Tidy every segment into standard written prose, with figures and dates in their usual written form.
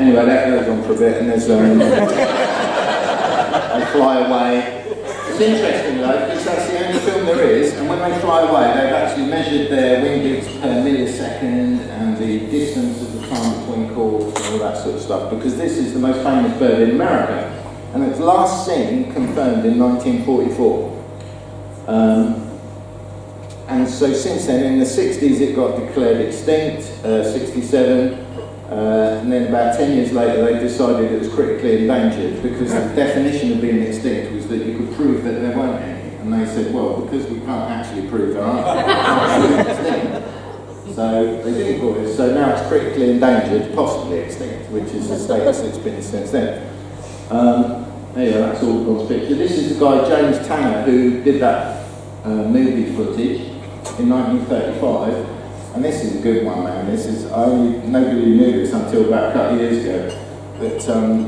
Anyway, that goes on for a bit, and there's they fly away. It's interesting though, because that's the only film there is, and when they fly away, they've actually measured their wing beats per millisecond and the distance of the time between calls and all that sort of stuff, because this is the most famous bird in America, and its last seen confirmed in 1944. And so since then, in the 60s, it got declared extinct, 67. And then about 10 years later they decided it was critically endangered, because the definition of being extinct was that you could prove that there weren't any. And they said, well, because we can't actually prove there aren't any, extinct. So they didn't call it. So now it's critically endangered, possibly extinct, which is the status it's been since then. There you go, that's all God's picture. This is the guy, James Tanner, who did that movie footage in 1935. And this is a good one, man. This is, nobody knew this until about a couple of years ago. But,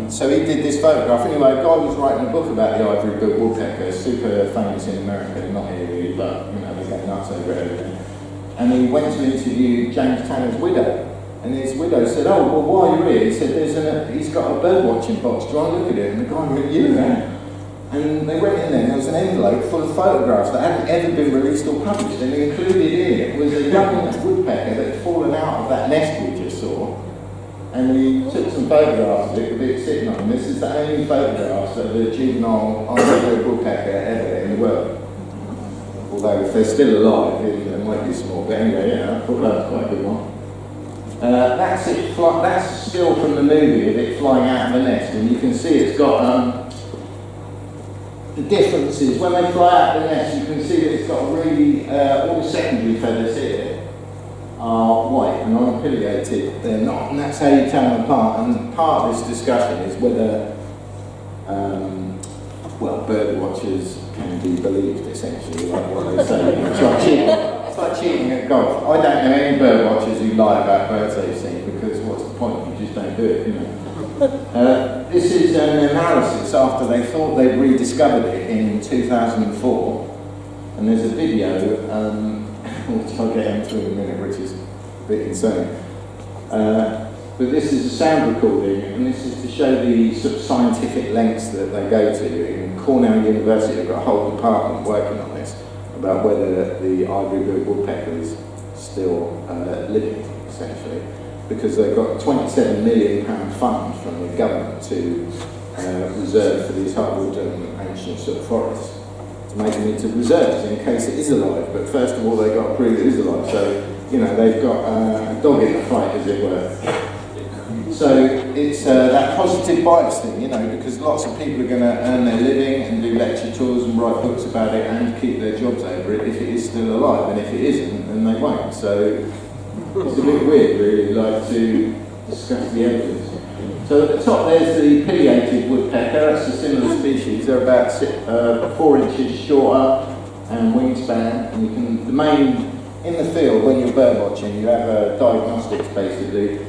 so he did this photograph. Anyway, a guy was writing a book about the ivory-billed woodpecker, super famous in America, not here really, but, you know, they're going nuts over it. And he went to interview James Tanner's widow. And his widow said, oh, well, while you're here, he said, he's got a bird watching box, do you want to look at it? And the guy went, yeah. And they went in there and there was an envelope full of photographs that hadn't ever been released or published, and included in it was a young woodpecker that had fallen out of that nest we just saw, and we took some photographs of it with it sitting on. This is the only photographs of a juvenile ivory woodpecker ever in the world. Although if they're still alive, it might be small, but anyway, yeah, I thought that was quite a good one. That's still from the movie of it flying out of the nest, and you can see it's got the difference is when they fly out of the nest, you can see that it's got really, all the secondary feathers here are white and unpileated. They're not, and that's how you tell them apart. And part of this discussion is whether, well, bird watchers can be believed, essentially, like what they say. It's like cheating. It's like cheating at golf. I don't know any bird watchers who lie about birds they've seen, because what's the point? You just don't do it, you know. This is an analysis after they thought they'd rediscovered it in 2004, and there's a video, which I'll get into in a minute, which is a bit insane. But this is a sound recording, and this is to show the sort of scientific lengths that they go to. In Cornell University, they've got a whole department working on this, about whether the ivory-billed woodpecker is still living, essentially. Because they've got a £27 million fund from the government to reserve for these hardwood and ancient sort of forests, to make them into reserves in case it is alive. But first of all, they've got to prove it is alive. So, you know, they've got a dog in the fight, as it were. So it's that positive bias thing, you know, because lots of people are going to earn their living and do lecture tours and write books about it and keep their jobs over it if it is still alive. And if it isn't, then they won't. So it's a bit weird, really, like to discuss the evidence. So at the top there's the pileated woodpecker. That's a similar species. They're about 4 inches shorter and wingspan. And you can, in the field when you're bird watching, you have diagnostics basically.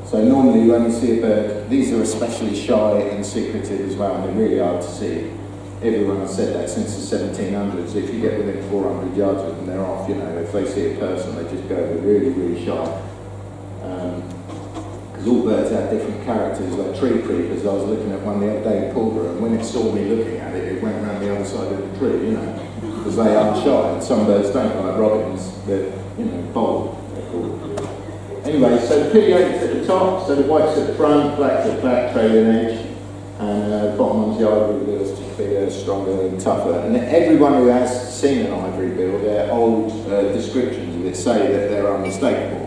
So normally you only see a bird. These are especially shy and secretive as well, and they're really hard to see. Everyone has said that since the 1700s. If you get within 400 yards of them, they're off. You know, if they see a person, they just go. They're really, really shy. Because all birds have different characters, like tree creepers. I was looking at one the other day in Pulborough, and when it saw me looking at it, it went around the other side of the tree. You know, because they are shy. And some birds don't, like robins. They're, you know, bold. They're called. Anyway, so the pileated at the top, so the white's at the front, black's at the back, trailing edge. And bottom one's the ivory bill, is just bigger, stronger and tougher. And everyone who has seen an ivory bill, their old descriptions of it say that they're unmistakable.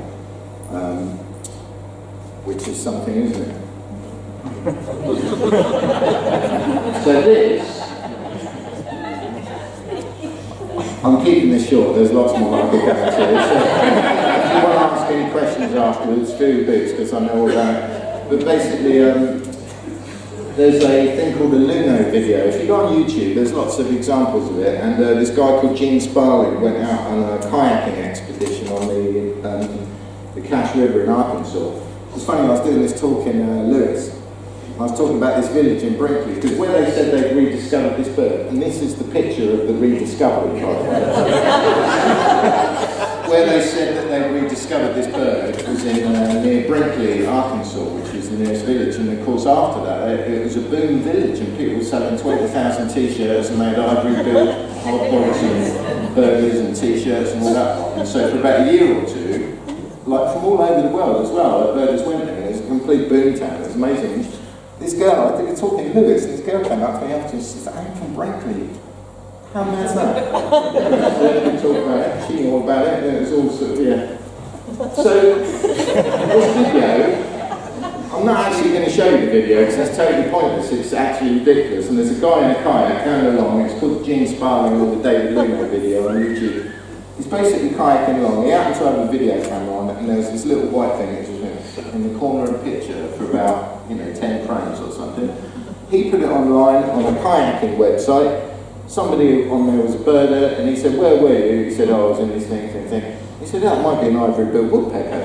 Which is something, isn't it? So this, I'm keeping this short, there's lots more I could go into. So if you want to ask any questions afterwards, do boots, because I know all about it. But basically, there's a thing called a Luno video. If you go on YouTube, there's lots of examples of it. And this guy called Gene Sparling went out on a kayaking expedition on the Cache River in Arkansas. It's funny, I was doing this talk in Lewis. I was talking about this village in Brinkley, because where they said they'd rediscovered this bird, and this is the picture of the rediscovery, by the way. where they said that they rediscovered this bird was in near Brinkley, Arkansas, which is the nearest village. And of course, after that, it was a boom village, and people were selling 20,000 t-shirts and made ivory built hot dogs and burgers and t-shirts and all that. And so for about a year or two, like from all over the world as well, like Birders went there. It was a complete boom town. It was amazing. This girl, I think we were talking to Lewis, and this girl came up to me after and she said, "I'm from Brinkley." How mad's that? We talked about it, she knew all about it, and it was all sort of, yeah. So, this video, I'm not actually going to show you the video because it's totally pointless, it's actually ridiculous. And there's a guy in a kayak going along, it's called Gene Sparling or the David Luno video on YouTube. He's basically kayaking along, he happened to have a video camera on, and there was this little white thing that was in the corner of a picture for about, 10 frames or something. He put it online on a kayaking website. Somebody on there was a birder, and he said, "Where were you?" He said, "Oh, I was in this thing. He said, "That might be an ivory-billed woodpecker."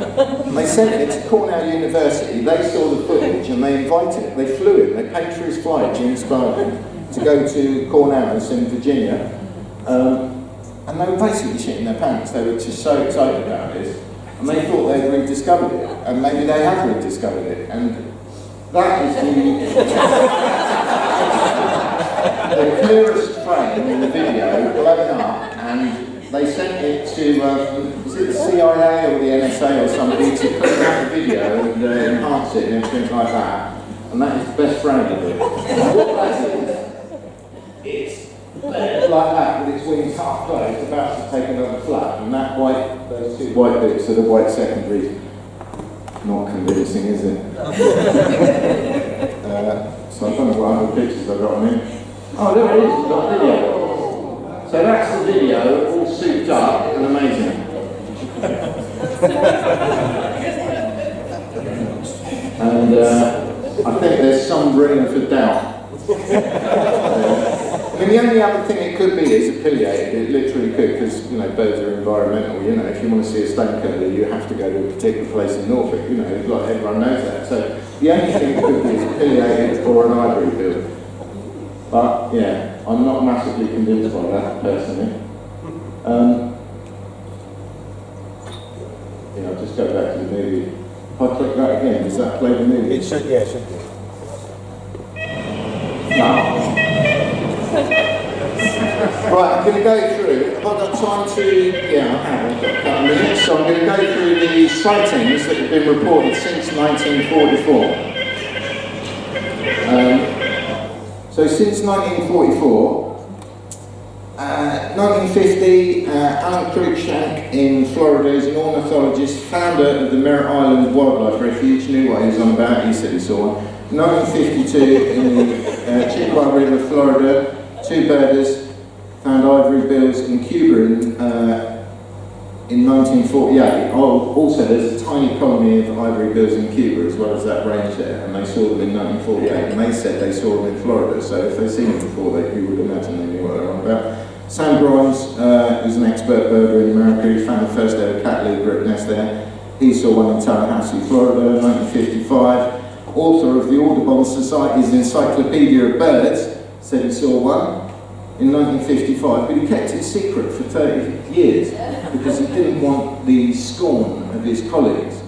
And they sent it to Cornell University, they saw the footage, and they invited him, they flew him, they paid for his flight, Gene Sparling, to go to Cornell in Virginia. And they were basically shitting their pants, they were just so excited about this, and they thought they'd rediscovered it, and maybe they have rediscovered it, and that is the clearest frame in the video blown up, and they sent it to, is it the CIA or the NSA or somebody to put out the video and enhance it and everything like that, and that is the best frame of it. What that is, it's like that with its wings half closed, about to take another flap, and that white, those two white bits are the white secondaries. Not convincing, is it? So I don't know what other pictures I've got on here. Oh, there it is, we've got a video. So that's the video, all souped up and amazing. And I think there's some room for doubt. I mean, the only other thing it could be is affiliated. It literally could, because, birds are environmental, if you want to see a stone curlew, you have to go to a particular place in Norfolk, like everyone knows that. So the only thing it could be is affiliated or an ivory bill. But, yeah, I'm not massively convinced by that, personally. I'll just go back to the movie. If I click that again, does that play the movie? It should, yeah, it should be. No. Right, I'm going to go through, have I got time to, yeah, I have, I've got a couple of minutes, so I'm going to go through the sightings that have been reported since 1944. So since 1944, 1950, Alan Cruikshank in Florida is an ornithologist, founder of the Merritt Island Wildlife Refuge, knew what he was on about, he said he saw one. 1952, in the Chippewa River, Florida, two birders found ivory bills in Cuba in 1948. Oh, also, there's a tiny colony of ivory bills in Cuba as well as that range there, and they saw them in 1948, and they said they saw them in Florida, so if they'd seen them before, you would imagine they knew what they were on about. Sam Grimes was an expert birder in America. He found the first ever cat egret nest there. He saw one in Tallahassee, Florida, 1955. Author of the Audubon Society's Encyclopedia of Birds said he saw one in 1955, but he kept it secret for 30 years because he didn't want the scorn of his colleagues,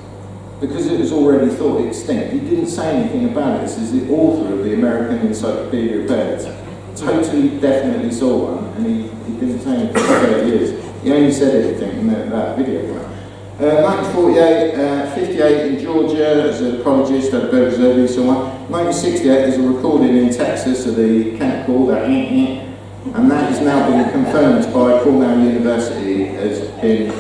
because it was already thought extinct. He didn't say anything about it. This is the author of the American Encyclopedia of Birds. Totally, definitely saw one, and he didn't say anything for 30 years. He only said everything in that video came out. 1948, 58 in Georgia as an ecologist, had a bird reserve, he saw one. 1968 there's a recording in Texas of the Kent call, that and that has now been confirmed by Cornell University as being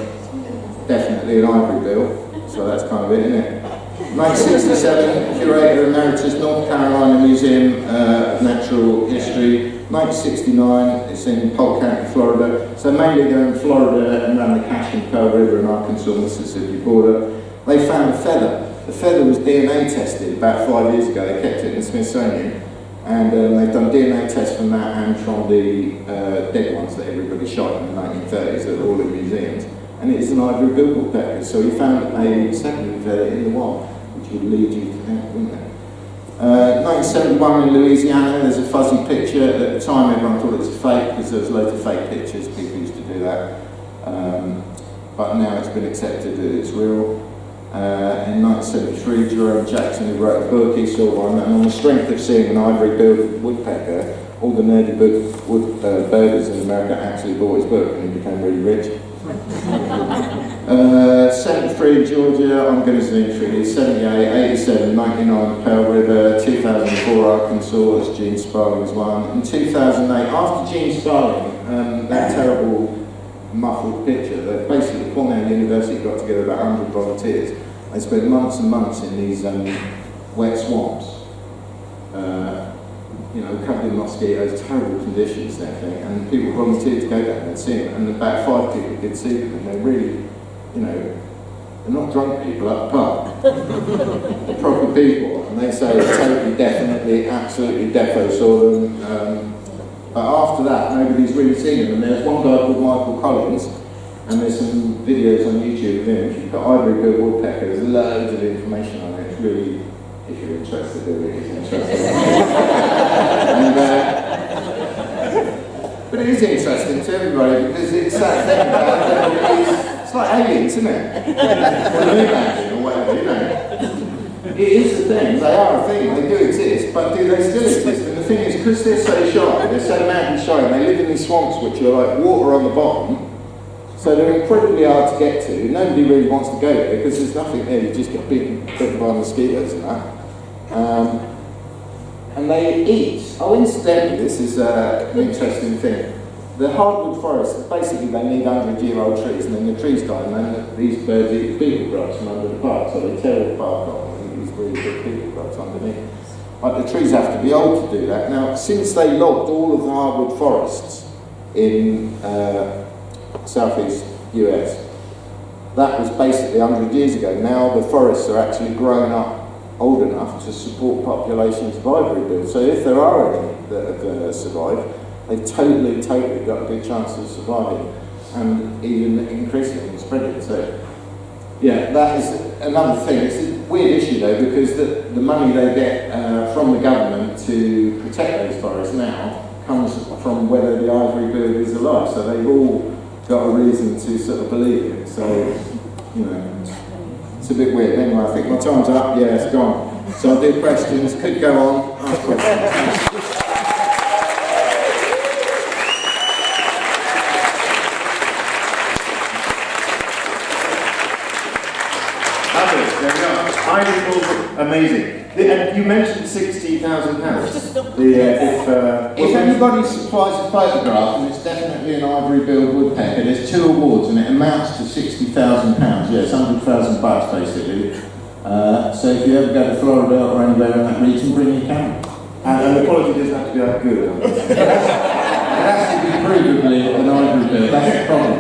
definitely an ivory bill, so that's kind of it, isn't it? 1967, Curator Emeritus, North Carolina Museum of Natural History. 1969, it's in Polk County, Florida. So mainly they're in Florida and around the Cache and Pearl River and Arkansas, Mississippi border. They found a feather. The feather was DNA tested about 5 years ago. They kept it in the Smithsonian. And they've done DNA tests from that and from the dead ones that everybody shot in the 1930s that are all in museums. And it is an ivory-billed woodpecker. So he found a secondary feather in the wild, which would lead you to that, wouldn't it? 1971 in Louisiana, there's a fuzzy picture. At the time everyone thought it was fake because there was loads of fake pictures, people used to do that. but now it's been accepted that it's real. In 1973, Jerome Jackson, who wrote a book, he saw one, and on the strength of seeing an ivory-billed woodpecker, all the nerdy birders in America actually bought his book, and he became really rich. 73 in Georgia, I'm going to zoom through these, 78, 87, 99, Pearl River, 2004 Arkansas, as Gene Sparling's one. In 2008, after Gene Sparling, that terrible muffled picture, that basically Cornell University got together about 100 volunteers. They spent months and months in these wet swamps, covered in mosquitoes, terrible conditions and everything, and people volunteered to go down and see them, and about 5 people did see them, and they're really, they're not drunk people at the pub, they're proper people, and they say totally, definitely, absolutely defo saw them. But after that, nobody's really seen them, and there's one guy called Michael Collins, and there's some videos on YouTube of him. If you've got ivory-billed woodpecker, there's loads of information on it. It's really, if you're interested, it is interesting. But it is interesting to everybody because it's that thing about it's like aliens, isn't it? Or the moon landing or whatever, It is a thing, they are a thing, they do exist, but do they still exist? And the thing is, because they're so shy, they're so mountain shy, and they live in these swamps which are like water on the bottom, so they're incredibly hard to get to. Nobody really wants to go there because there's nothing there, you just get bitten by mosquitoes and that. And they eat. Oh, incidentally, this is an interesting thing. The hardwood forests, basically they need 100-year-old trees, and then the trees die, and then these birds eat the beetle grubs from under the bark, so they tear the bark off, and these really big beetle grubs underneath. But the trees have to be old to do that. Now, since they logged all of the hardwood forests in southeast US, that was basically 100 years ago. Now the forests are actually grown up old enough to support populations of ivory-billed. So if there are any that are going to survive, they've totally got a good chance of surviving and even increasing and spreading. So, yeah, that is another thing. It's a weird issue though, because the money they get from the government to protect those forests now comes from whether the ivory-billed is alive. So they've all got a reason to sort of believe it. So, it's a bit weird. Anyway, I think my time's up. Yeah, it's gone. So I'll do questions. Could go on. Ask questions. Amazing. And you mentioned £60,000. If anybody supplies a photograph, and it's definitely an ivory-billed woodpecker, there's 2 awards, and it amounts to £60,000. Yeah, it's $100,000 basically. So if you ever go to Florida or anywhere in that region, bring your camera. And the quality doesn't have to be that good. It has to be provably an ivory-billed. That's the problem.